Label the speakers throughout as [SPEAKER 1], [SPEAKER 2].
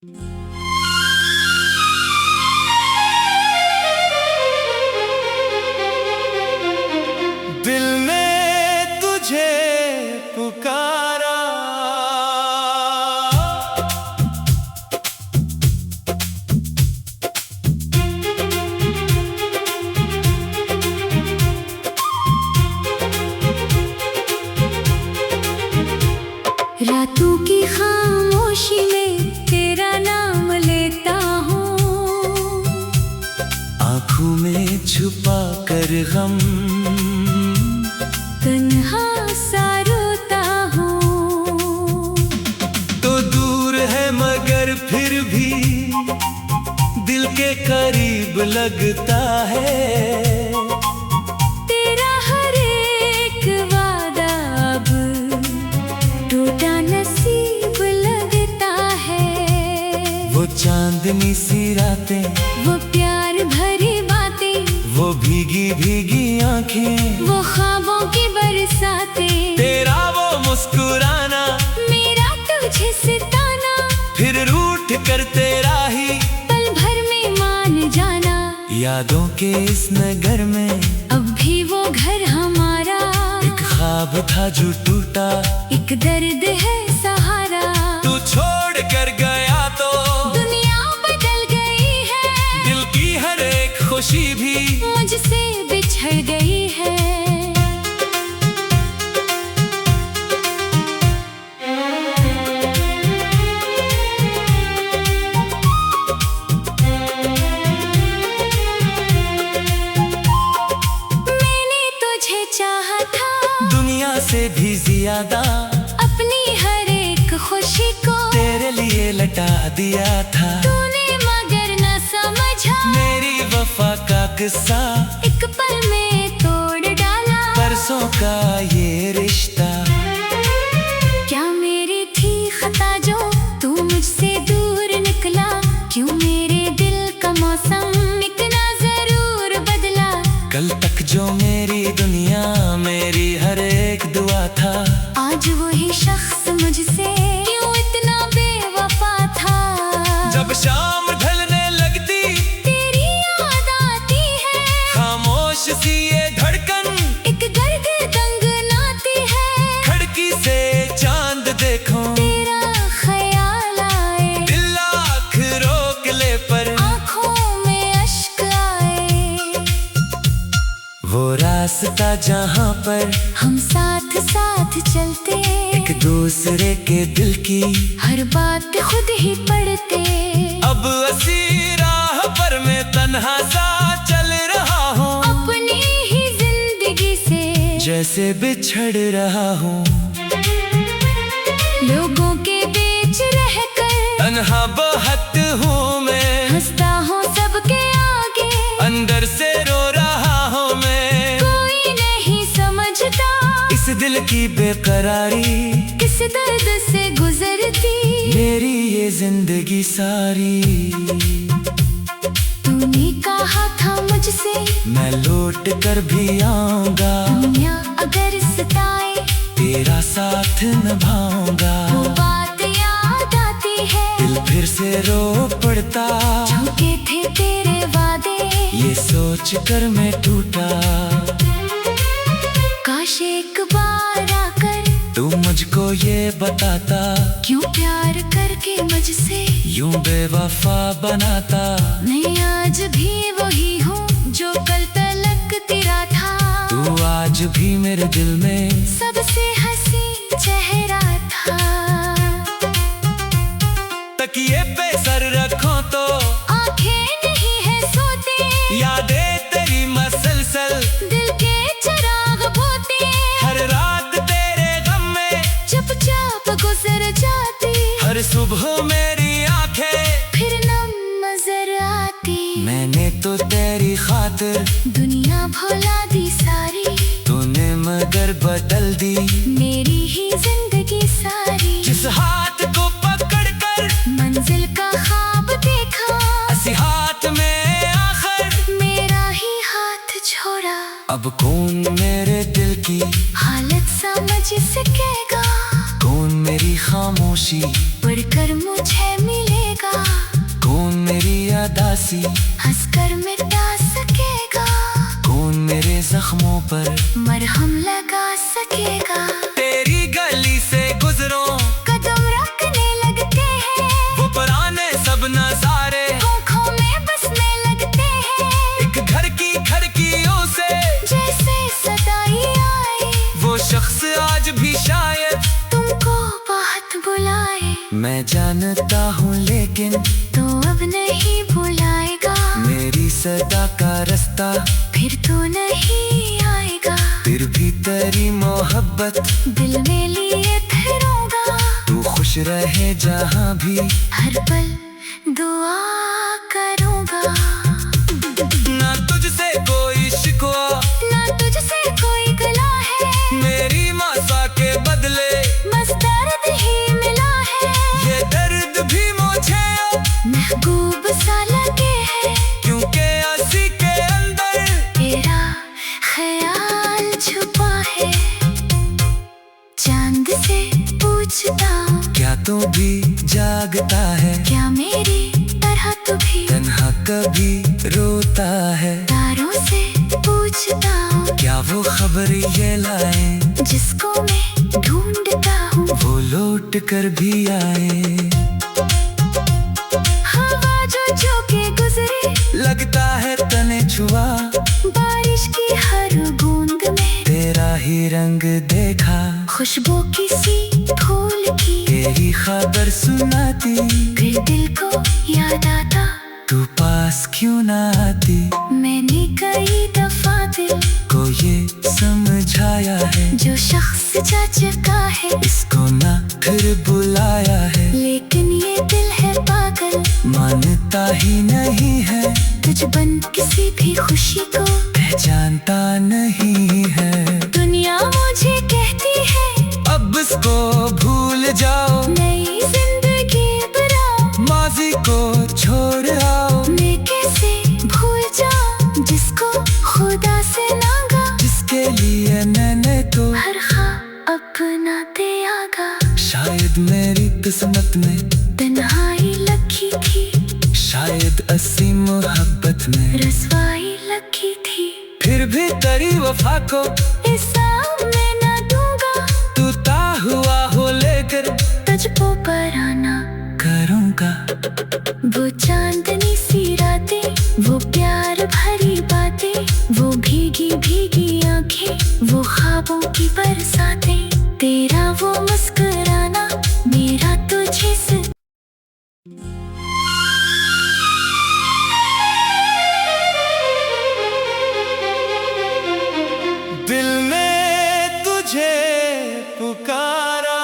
[SPEAKER 1] दिल ने तुझे पुकारा,
[SPEAKER 2] रातों की खामोशी में तेरा नाम लेता हूँ,
[SPEAKER 1] आँखों में छुपा कर गम
[SPEAKER 2] तन्हा सा रोता हूँ।
[SPEAKER 1] तो दूर है मगर फिर भी दिल के करीब लगता है।
[SPEAKER 2] तेरा हर एक वादा अब टूटा नसीब लगता है।
[SPEAKER 1] वो चांदनी सी रातें,
[SPEAKER 2] वो प्यार भरी बातें,
[SPEAKER 1] वो भीगी भीगी आंखें,
[SPEAKER 2] वो ख्वाबों की बरसातें,
[SPEAKER 1] तेरा वो मुस्कुराना,
[SPEAKER 2] मेरा तुझे सिताना,
[SPEAKER 1] फिर रूठ कर तेरा ही
[SPEAKER 2] पल भर में मान जाना।
[SPEAKER 1] यादों के इस नगर में
[SPEAKER 2] अब भी वो घर हमारा,
[SPEAKER 1] एक ख्वाब था जो टूटा,
[SPEAKER 2] एक दर्द है सहारा।
[SPEAKER 1] तू छोड़ कर गया तो
[SPEAKER 2] दुनिया बदल गई है,
[SPEAKER 1] दिल की हर एक खुशी भी
[SPEAKER 2] मुझसे बिछड़ गई है। मैंने तुझे चाहा था
[SPEAKER 1] दुनिया से भी ज्यादा,
[SPEAKER 2] अपनी हर एक खुशी को
[SPEAKER 1] तेरे लिए लटा दिया था।
[SPEAKER 2] तूने मगर न समझा,
[SPEAKER 1] मेरी वफा का किस्सा
[SPEAKER 2] एक पल में तोड़ डाला।
[SPEAKER 1] परसों का ये रिश्ता,
[SPEAKER 2] क्या मेरी थी खता जो तू मुझसे दूर निकला? क्यों मेरे दिल का मौसम इतना जरूर बदला?
[SPEAKER 1] कल तक जो मेरी दुनिया, मेरी हर एक दुआ था,
[SPEAKER 2] आज वही शख्स मुझसे क्यों इतना बेवफा था?
[SPEAKER 1] जब शाम ढलने लगती
[SPEAKER 2] तेरी याद आती है,
[SPEAKER 1] खामोश सी ये धड़कन
[SPEAKER 2] एक गर्द तंग नाती है।
[SPEAKER 1] खिड़की से चांद देखो,
[SPEAKER 2] तेरा ख्याल आए,
[SPEAKER 1] दिल लाख रोक ले पर
[SPEAKER 2] आँखों में अश्क आए।
[SPEAKER 1] वो रास्ता जहाँ पर
[SPEAKER 2] हम साथ साथ चलते,
[SPEAKER 1] एक दूसरे के दिल की
[SPEAKER 2] हर बात खुद ही पढ़ते।
[SPEAKER 1] अब असी राह पर मैं तन्हा सा चल रहा हूँ,
[SPEAKER 2] अपनी ही जिंदगी से
[SPEAKER 1] जैसे बिछड़ रहा हूँ।
[SPEAKER 2] लोगों के बीच रहकर
[SPEAKER 1] तन्हा बहुत हूँ मैं,
[SPEAKER 2] हंसता हूँ सबके आगे,
[SPEAKER 1] अंदर से रो रहा हूँ मैं।
[SPEAKER 2] कोई नहीं समझता
[SPEAKER 1] इस दिल की बेकरारी,
[SPEAKER 2] किस दर्द से गुजरती
[SPEAKER 1] मेरी ये जिंदगी सारी।
[SPEAKER 2] तूने कहा था मुझसे
[SPEAKER 1] मैं लौट कर भी आऊंगा,
[SPEAKER 2] दुनिया अगर सताए
[SPEAKER 1] तेरा साथ निभाऊंगा।
[SPEAKER 2] वो बात याद आती है,
[SPEAKER 1] दिल फिर से रो पड़ता,
[SPEAKER 2] झुके थे तेरे वादे,
[SPEAKER 1] ये सोच कर मैं टूटा।
[SPEAKER 2] काश एक बार आकर
[SPEAKER 1] तू मुझको ये बताता,
[SPEAKER 2] क्यों प्यार करके मुझसे
[SPEAKER 1] यूं बेवफा बनाता।
[SPEAKER 2] मैं आज भी वही हूँ जो कल तलक तेरा था।
[SPEAKER 1] तू आज भी मेरे दिल में
[SPEAKER 2] सबसे हंसी चेहरा था।
[SPEAKER 1] तकिए पे सर रखो तो
[SPEAKER 2] आंखें नहीं है सोते,
[SPEAKER 1] यादें तेरी मसलसल
[SPEAKER 2] दिल के चिराग बोते।
[SPEAKER 1] हर रात तेरे गम में
[SPEAKER 2] चुपचाप गुजर जाती,
[SPEAKER 1] हर सुबह मेरी आंखें
[SPEAKER 2] फिर नम नजर आती।
[SPEAKER 1] मैंने तो तेरी खातिर
[SPEAKER 2] दुनिया भुला दी सारी,
[SPEAKER 1] तूने मगर बदल दी
[SPEAKER 2] मेरी ही जिंदगी सारी।
[SPEAKER 1] जिस हाथ को पकड़ कर
[SPEAKER 2] मंजिल का ख्वाब देखा,
[SPEAKER 1] असी हाथ में आखिर
[SPEAKER 2] मेरा ही हाथ छोड़ा।
[SPEAKER 1] अब कौन मेरे दिल की
[SPEAKER 2] हालत समझ सकेगा,
[SPEAKER 1] कौन मेरी खामोशी
[SPEAKER 2] पढ़कर मुझे मिलेगा।
[SPEAKER 1] उदासी
[SPEAKER 2] हंसकर मिटा सकेगा,
[SPEAKER 1] कौन मेरे जख्मों पर
[SPEAKER 2] मरहम लगा सकेगा।
[SPEAKER 1] तेरी गली से गुजरो
[SPEAKER 2] कदम रखने लगते हैं,
[SPEAKER 1] वो पुराने सब नजारे
[SPEAKER 2] आँखों में बसने लगते हैं।
[SPEAKER 1] एक घर की खिड़कियों से
[SPEAKER 2] जैसे सदाई आए,
[SPEAKER 1] वो शख्स आज भी शायद
[SPEAKER 2] तुमको बहुत बुलाए।
[SPEAKER 1] मैं जानता हूँ लेकिन
[SPEAKER 2] तो अब नहीं बुलाएगा,
[SPEAKER 1] मेरी सदा का रास्ता
[SPEAKER 2] फिर तो नहीं आएगा।
[SPEAKER 1] फिर भी तेरी मोहब्बत
[SPEAKER 2] दिल में लिए फिरूंगा,
[SPEAKER 1] तू खुश रहे जहाँ भी
[SPEAKER 2] हर पल दुआ करूंगा।
[SPEAKER 1] ना तुझसे कोई शिकवा,
[SPEAKER 2] ना तुझसे कोई गला है,
[SPEAKER 1] मेरी मासा के बदले
[SPEAKER 2] बस दर्द ही मिला है।
[SPEAKER 1] ये दर्द भी मुझे
[SPEAKER 2] महबूब सा लगे है,
[SPEAKER 1] क्योंकि आसी के अंदर
[SPEAKER 2] तेरा ख्याल छुपा है। चांद से पूछता हूँ,
[SPEAKER 1] क्या तू भी जागता है,
[SPEAKER 2] क्या मेरी तरह तू भी
[SPEAKER 1] तन्हा कभी रोता है।
[SPEAKER 2] तारों से पूछता हूँ,
[SPEAKER 1] क्या वो खबर ये लाए
[SPEAKER 2] जिसको मैं ढूंढता हूँ
[SPEAKER 1] वो लौट कर भी आए।
[SPEAKER 2] हवा जो के गुजरे,
[SPEAKER 1] लगता है तने छुआ,
[SPEAKER 2] बारिश की हर बूंद में
[SPEAKER 1] तेरा ही रंग देखा।
[SPEAKER 2] खुशबू किसी फूल की
[SPEAKER 1] तेरी खबर सुनाती,
[SPEAKER 2] फिर दिल को याद आता,
[SPEAKER 1] तू पास क्यों ना आती।
[SPEAKER 2] मैंने कई दफा दिल
[SPEAKER 1] को ये समझाया है,
[SPEAKER 2] जो शख्स जा चुका है
[SPEAKER 1] इसको ना फिर बुलाया है।
[SPEAKER 2] लेकिन ये दिल है पागल,
[SPEAKER 1] मानता ही नहीं है,
[SPEAKER 2] तुझ बन किसी भी खुशी को
[SPEAKER 1] पहचानता नहीं है।
[SPEAKER 2] दुनिया मुझे कहती है
[SPEAKER 1] अब इसको भूल जाओ,
[SPEAKER 2] नई जिंदगी बनाओ।
[SPEAKER 1] माजी को छोड़ आओ,
[SPEAKER 2] मैं कैसे भूल जाऊं जिसको खुदा से मांगा,
[SPEAKER 1] जिसके लिए मैंने तो
[SPEAKER 2] हर ख्वाब अपना त्यागा।
[SPEAKER 1] शायद मेरी किस्मत में
[SPEAKER 2] तन्हाई लगी थी,
[SPEAKER 1] शायद असी मोहब्बत में
[SPEAKER 2] रसवाई लगी थी,
[SPEAKER 1] फिर भी तेरी वफा को
[SPEAKER 2] हिसाब में ना दूंगा।
[SPEAKER 1] तू ता हुआ हो लेकर
[SPEAKER 2] तुझको पराना
[SPEAKER 1] करूँगा।
[SPEAKER 2] वो चांदनी सी रातें, वो प्यार भरी बातें, वो भीगी भीगी आंखें, वो ख्वाबों की बरसातें, तेरा वो मुस्कुराना, मेरा तुझे से।
[SPEAKER 1] दिल ने तुझे पुकारा,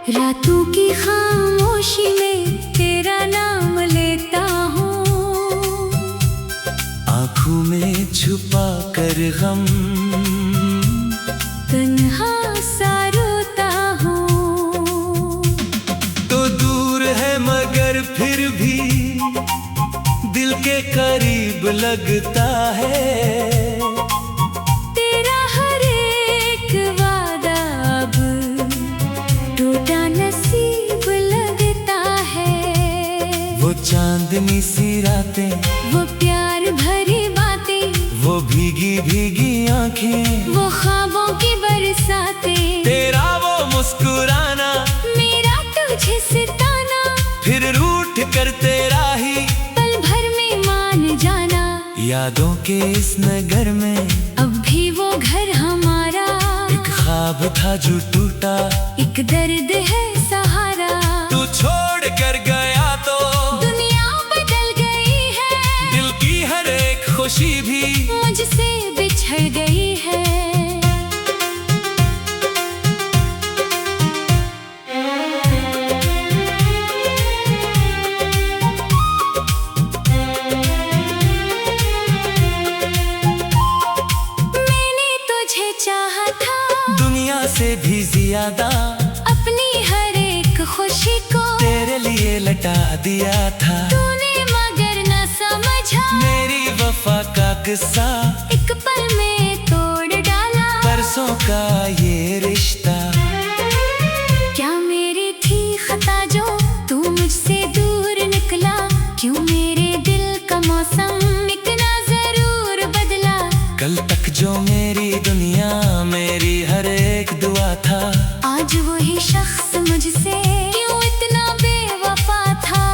[SPEAKER 2] रातों की खामोशी में तेरा नाम लेता हूँ,
[SPEAKER 1] आँखों में छुपा कर गम
[SPEAKER 2] तन्हा सा रोता हूँ।
[SPEAKER 1] तो दूर है मगर फिर भी दिल के करीब लगता है।
[SPEAKER 2] तेरा हर एक वादा अब टूटा नसीब लगता है।
[SPEAKER 1] वो चांदनी सी रातें,
[SPEAKER 2] वो प्यार भरी बातें,
[SPEAKER 1] वो भीगी भीगी आंखें,
[SPEAKER 2] वो ख्वाबों की बरसातें,
[SPEAKER 1] तेरा वो मुस्कुराना,
[SPEAKER 2] मेरा तुझे सिताना,
[SPEAKER 1] फिर रूठ कर तेरा ही
[SPEAKER 2] पल भर में मान जाना।
[SPEAKER 1] यादों के इस नगर में
[SPEAKER 2] अब भी वो घर हमारा,
[SPEAKER 1] एक ख्वाब था जो टूटा,
[SPEAKER 2] एक दर्द है सहारा।
[SPEAKER 1] तू छोड़ कर गया तो
[SPEAKER 2] दुनिया बदल गई है,
[SPEAKER 1] दिल की हर एक खुशी भी
[SPEAKER 2] मुझसे बिछड़ गई है। मैंने तुझे चाहा था
[SPEAKER 1] दुनिया से भी ज्यादा,
[SPEAKER 2] अपनी हर एक खुशी को
[SPEAKER 1] तेरे लिए लटा दिया था।
[SPEAKER 2] तूने मगर न समझा,
[SPEAKER 1] आग सा
[SPEAKER 2] एक पल में तोड़ डाला
[SPEAKER 1] परसों का ये रिश्ता।
[SPEAKER 2] क्या मेरी थी खता जो तू मुझसे दूर निकला, क्यों मेरे दिल का मौसम इतना जरूर बदला।
[SPEAKER 1] कल तक जो मेरी दुनिया मेरी हर एक दुआ था,
[SPEAKER 2] आज वही शख्स मुझसे क्यों इतना बेवफा था।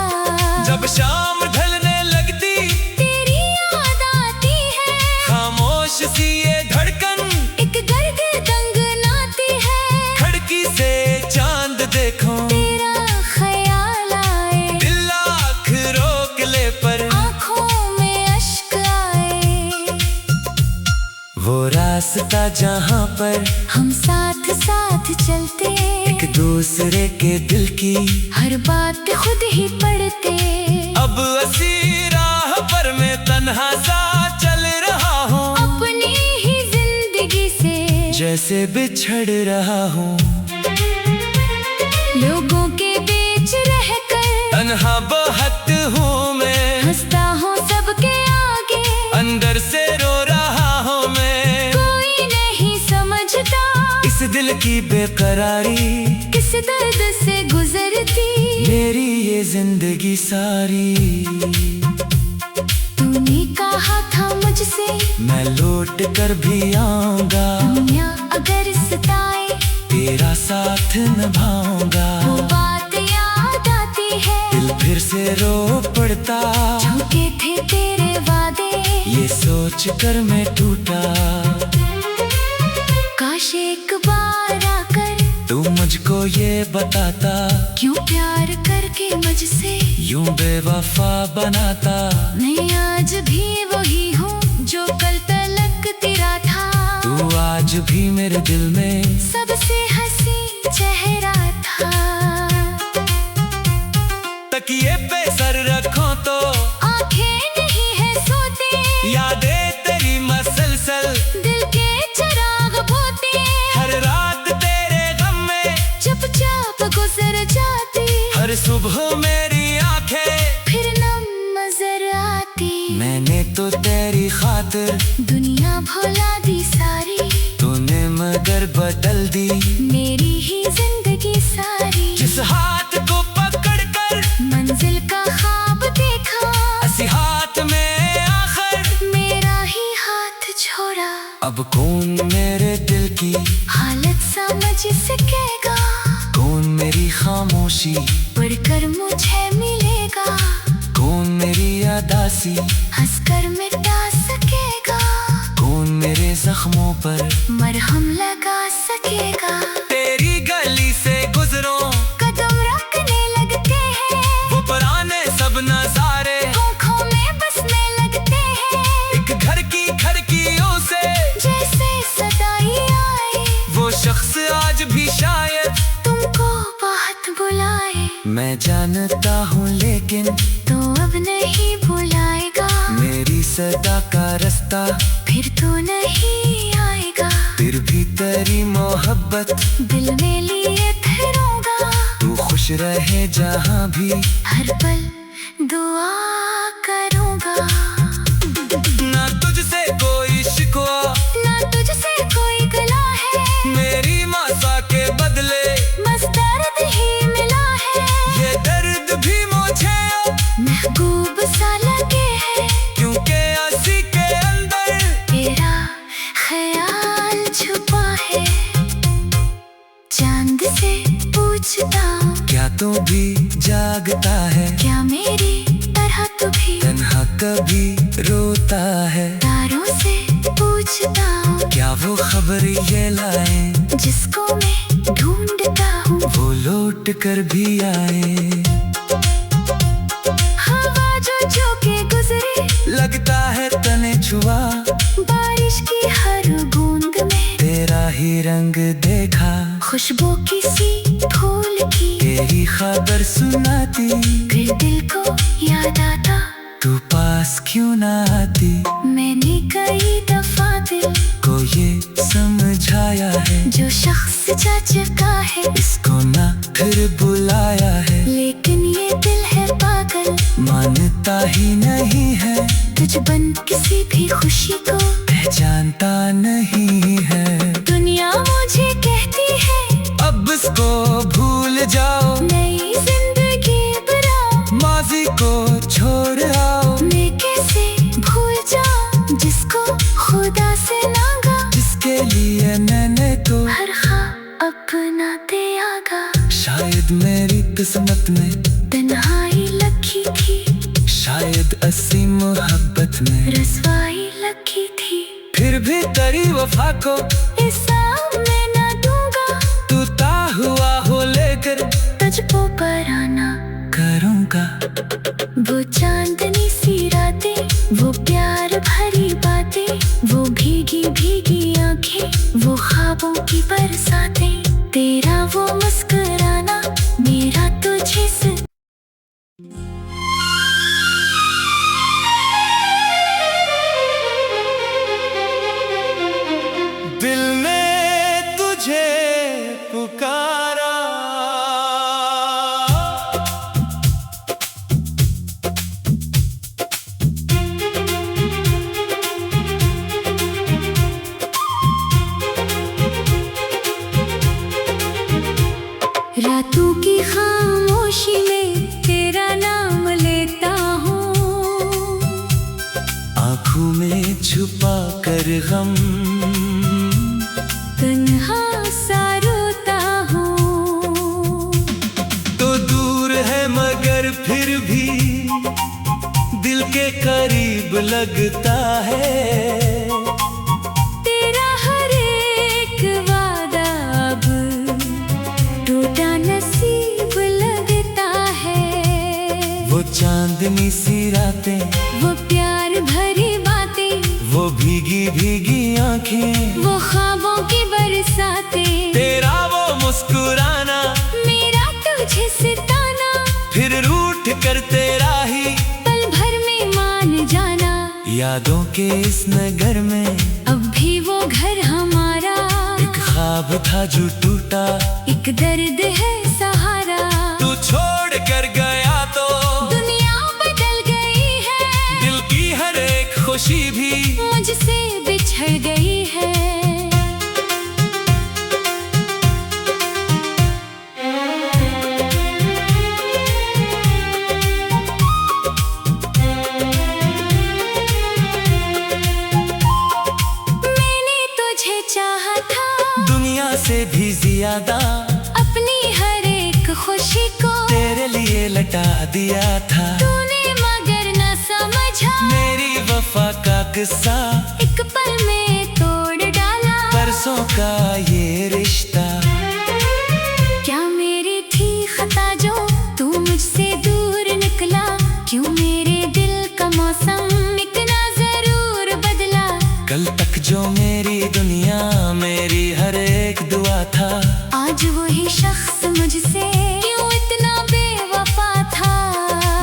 [SPEAKER 1] जब शाम ढलने लगती
[SPEAKER 2] तेरी याद आती है,
[SPEAKER 1] खामोश सी ये धड़कन
[SPEAKER 2] एक दर्द गंगनाती है।
[SPEAKER 1] खिड़की से चांद देखो
[SPEAKER 2] तेरा ख्याल आए,
[SPEAKER 1] दिल आँख रोक ले पर
[SPEAKER 2] आँखों में अश्क आए।
[SPEAKER 1] वो रास्ता जहाँ पर
[SPEAKER 2] हम साथ साथ चलते,
[SPEAKER 1] एक दूसरे के दिल की
[SPEAKER 2] हर बात खुद ही पढ़ते।
[SPEAKER 1] अब असी राह पर मैं तन्हा सा चल रहा हूँ,
[SPEAKER 2] अपनी ही जिंदगी से
[SPEAKER 1] जैसे बिछड़ रहा हूँ।
[SPEAKER 2] लोगों के बीच रहकर
[SPEAKER 1] तन्हा बहुत हूँ मैं,
[SPEAKER 2] हंसता हूँ सबके आगे,
[SPEAKER 1] अंदर से रो रहा हूँ मैं।
[SPEAKER 2] कोई नहीं समझता
[SPEAKER 1] इस दिल की बेकरारी,
[SPEAKER 2] किस दर्द से गुजरती
[SPEAKER 1] मेरी ये जिंदगी सारी।
[SPEAKER 2] तूने कहा था मुझसे
[SPEAKER 1] मैं लौट कर भी आऊंगा,
[SPEAKER 2] दुनिया अगर सताए
[SPEAKER 1] तेरा साथ निभाऊंगा।
[SPEAKER 2] वो बात याद आती है,
[SPEAKER 1] दिल फिर से रो पड़ता,
[SPEAKER 2] झूठे थे तेरे वादे,
[SPEAKER 1] ये सोच कर मैं टूटा।
[SPEAKER 2] काश एक बार आकर
[SPEAKER 1] तू मुझको ये बताता,
[SPEAKER 2] क्यों प्यार करके मुझसे
[SPEAKER 1] यूं बेवफा बनाता।
[SPEAKER 2] मैं आज भी वही हूँ जो कल तलक तेरा था।
[SPEAKER 1] तू आज भी मेरे दिल में
[SPEAKER 2] सबसे हंसी चेहरा था।
[SPEAKER 1] तकिए पे सर रखो तो
[SPEAKER 2] आंखें नहीं है सोते,
[SPEAKER 1] यादें तेरी मसलसल
[SPEAKER 2] दिल के चिराग बोते।
[SPEAKER 1] हर रात तेरे गम में
[SPEAKER 2] चुपचाप गुजर जाती,
[SPEAKER 1] हर सुबह मेरी आंखें
[SPEAKER 2] फिर नम नजर आती।
[SPEAKER 1] मैंने तो तेरी खातिर
[SPEAKER 2] दुनिया भुला दी सारी,
[SPEAKER 1] तूने मगर बदल दी
[SPEAKER 2] मेरी ही जिंदगी सारी।
[SPEAKER 1] जिस हाथ को पकड़ कर
[SPEAKER 2] मंजिल का ख्वाब देखा,
[SPEAKER 1] असी हाथ में आखिर
[SPEAKER 2] मेरा ही हाथ छोड़ा।
[SPEAKER 1] अब कौन मेरे दिल की
[SPEAKER 2] हालत समझ सकेगा,
[SPEAKER 1] कौन मेरी खामोशी
[SPEAKER 2] पढ़कर मुझे मिलेगा।
[SPEAKER 1] कौन मेरी अदासी
[SPEAKER 2] हंसकर मिटा सकेगा,
[SPEAKER 1] कौन मेरे जख्मों पर
[SPEAKER 2] मरहम लगा सकेगा।
[SPEAKER 1] तेरी गली से गुजरो
[SPEAKER 2] कदम रखने लगते हैं,
[SPEAKER 1] वो पुराने सब नजारे
[SPEAKER 2] आँखों में बसने लगते हैं।
[SPEAKER 1] एक घर की खिड़कियों से
[SPEAKER 2] जैसे सदाई आए,
[SPEAKER 1] वो शख्स आज भी शायद
[SPEAKER 2] तुमको बहुत बुलाए।
[SPEAKER 1] मैं जानता हूँ लेकिन
[SPEAKER 2] तो अब नहीं भुलाएगा,
[SPEAKER 1] मेरी सदा का रास्ता
[SPEAKER 2] फिर तो नहीं आएगा।
[SPEAKER 1] फिर भी तेरी मोहब्बत
[SPEAKER 2] दिल में लिए फिरूंगा,
[SPEAKER 1] तू खुश रहे जहाँ भी
[SPEAKER 2] हर पल दुआ करूंगा।
[SPEAKER 1] ना तुझसे कोई शिकवा,
[SPEAKER 2] ना तुझसे कोई गला है,
[SPEAKER 1] मेरी मासा के बदले
[SPEAKER 2] बस दर्द ही मिला है।
[SPEAKER 1] ये दर्द भी मुझे
[SPEAKER 2] महबूब सा लगे है,
[SPEAKER 1] क्योंकि असी के अंदर
[SPEAKER 2] तेरा ख्याल छुपा है। चांद से पूछता हूँ,
[SPEAKER 1] क्या तू भी जागता है,
[SPEAKER 2] क्या मेरी तरह तू भी
[SPEAKER 1] तन्हा कभी रोता है।
[SPEAKER 2] तारों से पूछता हूँ,
[SPEAKER 1] क्या वो खबर ये लाए
[SPEAKER 2] जिसको मैं ढूंढता हूँ
[SPEAKER 1] वो लौट कर भी आए।
[SPEAKER 2] हवा जो के गुजरे,
[SPEAKER 1] लगता है तने छुआ,
[SPEAKER 2] बारिश की हर बूंद में
[SPEAKER 1] तेरा ही रंग देखा।
[SPEAKER 2] खुशबू किसी फूल की
[SPEAKER 1] तेरी खबर सुनाती,
[SPEAKER 2] फिर दिल को याद आता,
[SPEAKER 1] तू पास क्यों ना आती।
[SPEAKER 2] मैंने कई दफा दिल
[SPEAKER 1] को ये समझाया है,
[SPEAKER 2] जो शख्स जा चुका है
[SPEAKER 1] इसको ना फिर बुलाया है।
[SPEAKER 2] लेकिन ये दिल है पागल,
[SPEAKER 1] मानता होता ही नहीं है,
[SPEAKER 2] तुझ बन किसी भी खुशी को
[SPEAKER 1] पहचानता नहीं है।
[SPEAKER 2] दुनिया मुझे कहती है
[SPEAKER 1] अब इसको भूल जाओ,
[SPEAKER 2] नई जिंदगी बनाओ,
[SPEAKER 1] माजी को छोड़ आओ।
[SPEAKER 2] मैं कैसे भूल जाऊं जिसको खुदा से नागा,
[SPEAKER 1] जिसके लिए मैंने तो
[SPEAKER 2] हर ख्वाब अपना त्यागा।
[SPEAKER 1] शायद मेरी किस्मत में
[SPEAKER 2] तन्हाई लगी थी,
[SPEAKER 1] शायद असली मोहब्बत में
[SPEAKER 2] रसवाई लगी थी,
[SPEAKER 1] फिर भी तेरी वफा को
[SPEAKER 2] हिसाब में न दूंगा।
[SPEAKER 1] तू ता हुआ हो लेकर
[SPEAKER 2] तुझको पराना
[SPEAKER 1] करूँगा।
[SPEAKER 2] वो चांदनी सी रातें, वो प्यार भरी बातें, वो भीगी भीगी आंखें, वो ख्वाबों की बरसातें, तेरा वो मुस्कुराना, मेरा तुझे से।
[SPEAKER 1] दिल ने तुझे पुकारा,
[SPEAKER 2] रातों की खामोशी में तेरा नाम लेता हूँ,
[SPEAKER 1] आँखों में छुपा कर गम
[SPEAKER 2] तन्हा सा रोता हूँ।
[SPEAKER 1] तो दूर है मगर फिर भी दिल के करीब लगता है।
[SPEAKER 2] तेरा हर एक वादा अब टूटा नसीब लगता है।
[SPEAKER 1] वो चांदनी सी रातें,
[SPEAKER 2] वो प्यार भरी बातें,
[SPEAKER 1] वो भीगी भीगी आंखें,
[SPEAKER 2] वो ख्वाबों की बरसातें,
[SPEAKER 1] तेरा वो मुस्कुराना,
[SPEAKER 2] मेरा तुझे सिताना,
[SPEAKER 1] फिर रूठ कर तेरा ही
[SPEAKER 2] पल भर में मान जाना।
[SPEAKER 1] यादों के इस नगर में
[SPEAKER 2] अब भी वो घर हमारा,
[SPEAKER 1] एक ख्वाब था जो टूटा,
[SPEAKER 2] एक दर्द है सहारा।
[SPEAKER 1] तू छोड़ कर गया तो
[SPEAKER 2] दुनिया बदल गई है,
[SPEAKER 1] दिल की हर एक खुशी भी
[SPEAKER 2] मुझसे बिछड़ गई है। मैंने तुझे चाहा था
[SPEAKER 1] दुनिया से भी ज्यादा,
[SPEAKER 2] अपनी हर एक खुशी को
[SPEAKER 1] तेरे लिए लटा दिया था।
[SPEAKER 2] तूने मगर न समझा,
[SPEAKER 1] मेरी वफा का किस्सा
[SPEAKER 2] एक पल में तोड़ डाला।
[SPEAKER 1] परसों का ये रिश्ता,
[SPEAKER 2] क्या मेरी थी खता जो तू मुझसे दूर निकला, क्यों मेरे दिल का मौसम इतना जरूर बदला।
[SPEAKER 1] कल तक जो मेरी दुनिया, मेरी हर एक दुआ था,
[SPEAKER 2] आज वही शख्स मुझसे क्यों इतना बेवफा था।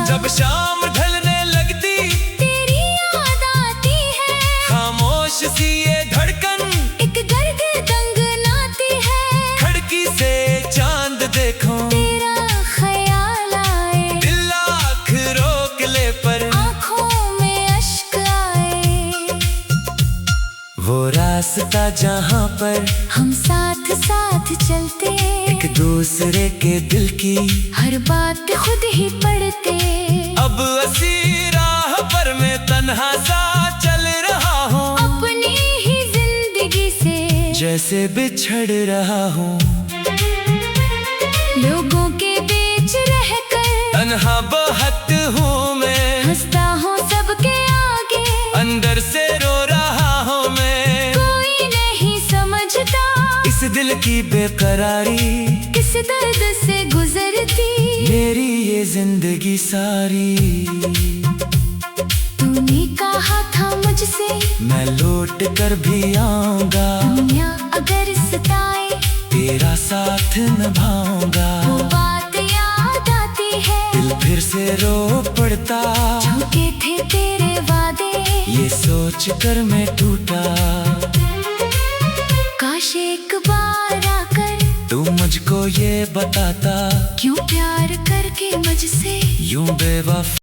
[SPEAKER 1] जब शाम ढलने लगती
[SPEAKER 2] तेरी याद आती है,
[SPEAKER 1] खामोश सी ये धड़कन
[SPEAKER 2] एक दर्द दंगनाती है।
[SPEAKER 1] खिड़की से चांद देखो,
[SPEAKER 2] तेरा ख्याल आए,
[SPEAKER 1] दिल आँख रोक ले पर
[SPEAKER 2] आँखों में अश्क आए।
[SPEAKER 1] वो रास्ता जहाँ पर
[SPEAKER 2] हम साथ साथ चलते,
[SPEAKER 1] एक दूसरे के दिल की
[SPEAKER 2] हर बात खुद ही पढ़ते।
[SPEAKER 1] अब असी राह पर मैं तन्हा सा चल रहा हूँ,
[SPEAKER 2] अपनी ही जिंदगी से
[SPEAKER 1] जैसे बिछड़ रहा हूँ।
[SPEAKER 2] लोगों के बीच रहकर
[SPEAKER 1] तन्हा बहुत हूँ मैं,
[SPEAKER 2] हंसता हूँ सबके आगे,
[SPEAKER 1] अंदर से रो रहा हूँ मैं।
[SPEAKER 2] कोई नहीं समझता
[SPEAKER 1] इस दिल की बेकरारी,
[SPEAKER 2] किस दर्द से गुजरती
[SPEAKER 1] मेरी ये जिंदगी सारी।
[SPEAKER 2] तूने कहा था मुझसे
[SPEAKER 1] मैं लौट कर भी आऊंगा,
[SPEAKER 2] दुनिया अगर सताए
[SPEAKER 1] तेरा साथ निभाऊंगा।
[SPEAKER 2] वो बात याद आती है,
[SPEAKER 1] दिल फिर से रो पड़ता,
[SPEAKER 2] झूठे थे तेरे वादे,
[SPEAKER 1] ये सोच कर मैं टूटा।
[SPEAKER 2] काश एक बार आकर
[SPEAKER 1] तू मुझको ये बताता,
[SPEAKER 2] क्यों प्यार करके मुझसे
[SPEAKER 1] यूं बेवफा